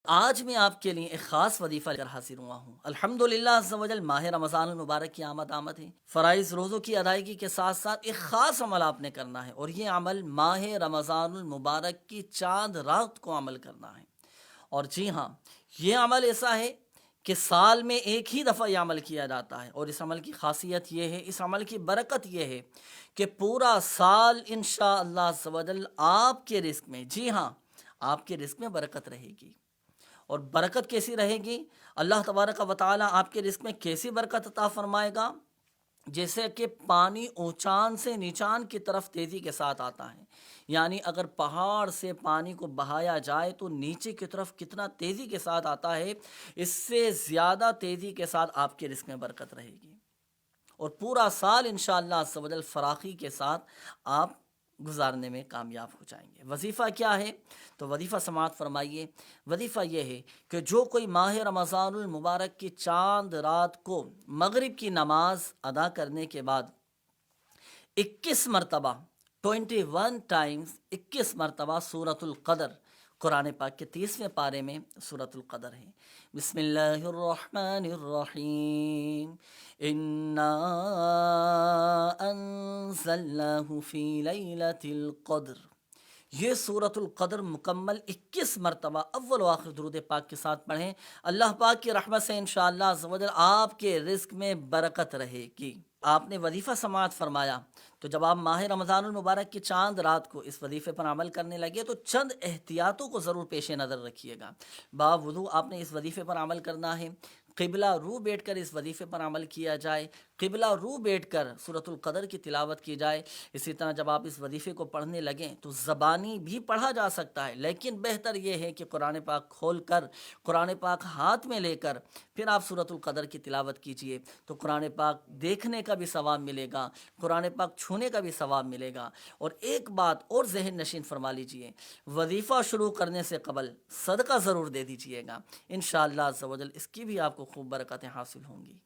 آج میں آپ کے لیے ایک خاص وظیفہ لے کر حاضر ہوا ہوں۔ الحمدللہ عز و جل ماہ رمضان المبارک کی آمد ہے۔ فرائض روزوں کی ادائیگی کے ساتھ ساتھ ایک خاص عمل آپ نے کرنا ہے، اور یہ عمل ماہ رمضان المبارک کی چاند رات کو عمل کرنا ہے۔ اور جی ہاں، یہ عمل ایسا ہے کہ سال میں ایک ہی دفعہ یہ عمل کیا جاتا ہے، اور اس عمل کی خاصیت یہ ہے، اس عمل کی برکت یہ ہے کہ پورا سال انشاءاللہ عز و جل آپ کے رزق میں، جی ہاں، آپ کے رزق میں برکت رہے گی۔ اور برکت کیسی رہے گی؟ اللہ تبارک و تعالیٰ آپ کے رزق میں کیسی برکت عطا فرمائے گا؟ جیسے کہ پانی اونچان سے نیچان کی طرف تیزی کے ساتھ آتا ہے، یعنی اگر پہاڑ سے پانی کو بہایا جائے تو نیچے کی طرف کتنا تیزی کے ساتھ آتا ہے، اس سے زیادہ تیزی کے ساتھ آپ کے رزق میں برکت رہے گی، اور پورا سال انشاءاللہ عز و جل فراخی کے ساتھ آپ گزارنے میں کامیاب ہو جائیں گے۔ وظیفہ کیا ہے؟ تو وظیفہ سماعت فرمائیے۔ وظیفہ یہ ہے کہ جو کوئی ماہ رمضان المبارک کی چاند رات کو مغرب کی نماز ادا کرنے کے بعد 21 مرتبہ 21 ٹائمز 21 مرتبہ سورۃ القدر، قرآن پاک کے 30ویں پارے میں سورۃ القدر ہے۔ بسم اللہ الرحمن الرحیم، انا انزلناہ فی لیلۃ القدر، یہ سورۃ القدر مکمل 21 مرتبہ اول و آخر درود پاک کے ساتھ پڑھیں۔ اللہ پاک کی رحمت سے انشاءاللہ عز و جل آپ کے رزق میں برکت رہے گی۔ آپ نے وظیفہ سماعت فرمایا، تو جب آپ ماہ رمضان المبارک کی چاند رات کو اس وظیفے پر عمل کرنے لگے تو چند احتیاطوں کو ضرور پیش نظر رکھیے گا۔ باوضو آپ نے اس وظیفے پر عمل کرنا ہے، قبلہ رو بیٹھ کر اس وظیفے پر عمل کیا جائے، قبلہ رو بیٹھ کر سورۃ القدر کی تلاوت کی جائے۔ اسی طرح جب آپ اس وظیفے کو پڑھنے لگیں تو زبانی بھی پڑھا جا سکتا ہے، لیکن بہتر یہ ہے کہ قرآن پاک کھول کر، قرآن پاک ہاتھ میں لے کر پھر آپ سورۃ القدر کی تلاوت کیجئے، تو قرآن پاک دیکھنے کا بھی ثواب ملے گا، قرآن پاک چھونے کا بھی ثواب ملے گا۔ اور ایک بات اور ذہن نشین فرما لیجئے، وظیفہ شروع کرنے سے قبل صدقہ ضرور دے دیجئے گا، انشاءاللہ عز و جل اس کی بھی آپ کو خوب برکتیں حاصل ہوں گی۔